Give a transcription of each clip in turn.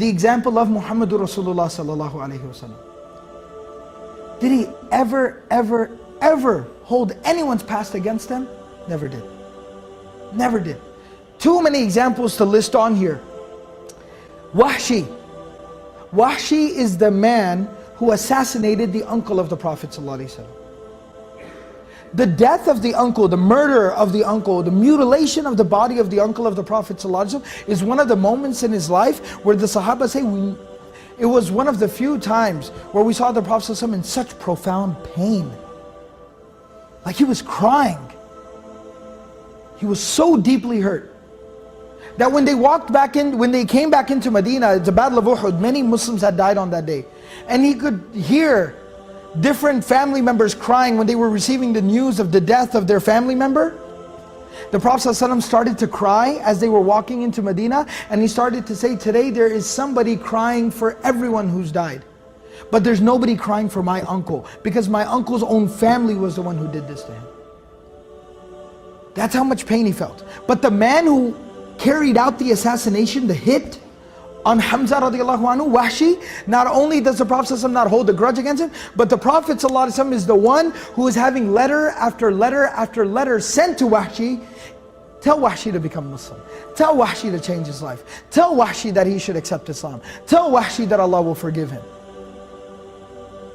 the example of Muhammadur Rasulullah sallallahu alayhi wasallam. Did he ever hold anyone's past against them? Never did. Never did. Too many examples to list on here. Wahshi. Wahshi is the man who assassinated the uncle of the Prophet ﷺ. The death of the uncle, the murder of the uncle, the mutilation of the body of the uncle of the Prophet ﷺ is one of the moments in his life where the Sahaba say, it was one of the few times where we saw the Prophet ﷺ in such profound pain. Like he was crying. He was so deeply hurt that when they came back into Medina, the Battle of Uhud, many Muslims had died on that day. And he could hear different family members crying when they were receiving the news of the death of their family member. The Prophet ﷺ started to cry as they were walking into Medina, and he started to say, today there is somebody crying for everyone who's died. But there's nobody crying for my uncle, because my uncle's own family was the one who did this to him. That's how much pain he felt. But the man who carried out the assassination, the hit on Hamza radiallahu anhu, Wahshi, not only does the Prophet ﷺ not hold a grudge against him, but the Prophet ﷺ is the one who is having letter after letter after letter sent to Wahshi. Tell Wahshi to become Muslim. Tell Wahshi to change his life. Tell Wahshi that he should accept Islam. Tell Wahshi that Allah will forgive him.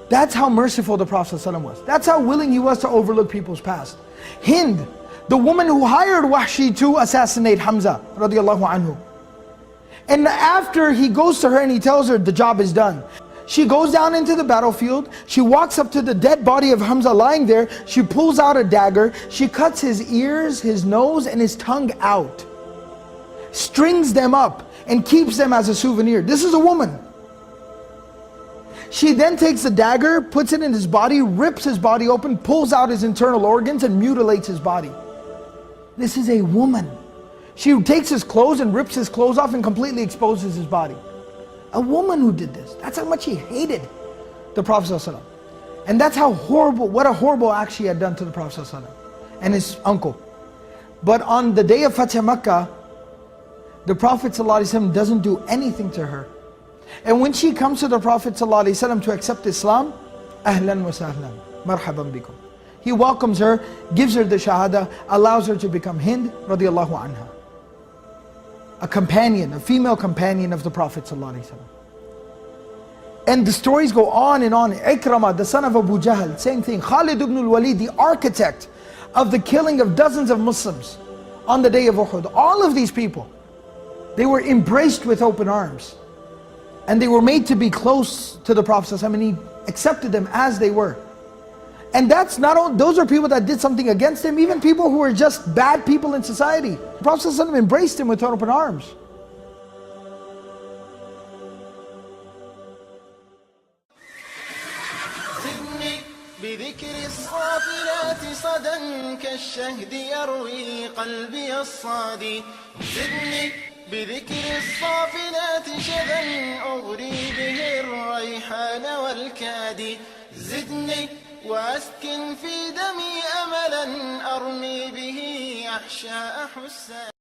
That's how merciful the Prophet ﷺ was. That's how willing he was to overlook people's past. Hind, the woman who hired Wahshi to assassinate Hamza radiallahu anhu. And after he goes to her and he tells her the job is done, she goes down into the battlefield, she walks up to the dead body of Hamza lying there, she pulls out a dagger, she cuts his ears, his nose and his tongue out, strings them up and keeps them as a souvenir. This is a woman. She then takes the dagger, puts it in his body, rips his body open, pulls out his internal organs and mutilates his body. This is a woman. She takes his clothes and rips his clothes off and completely exposes his body. A woman who did this. That's how much he hated the Prophet ﷺ. And that's how horrible, what a horrible act she had done to the Prophet ﷺ and his uncle. But on the day of Fatih Makkah, the Prophet ﷺ doesn't do anything to her. And when she comes to the Prophet ﷺ to accept Islam, ahlan wa sahlan, marhaban bikum. He welcomes her, gives her the shahada, allows her to become Hind radiallahu anha. A companion, a female companion of the Prophet ﷺ. And the stories go on and on. Ikramah, the son of Abu Jahl, same thing. Khalid ibn al-Walid, the architect of the killing of dozens of Muslims on the day of Uhud. All of these people, they were embraced with open arms. And they were made to be close to the Prophet ﷺ, and he accepted them as they were. And that's not all, those are people that did something against him, even people who were just bad people in society. The Prophet ﷺ embraced him with open arms. بذكر الصافلات صدى كالشهد يروي قلبي الصادي زدني بذكر الصافلات شذا أغري به الريحان والكادي زدني وأسكن في دمي أملا أرمي به أحشاء حسان.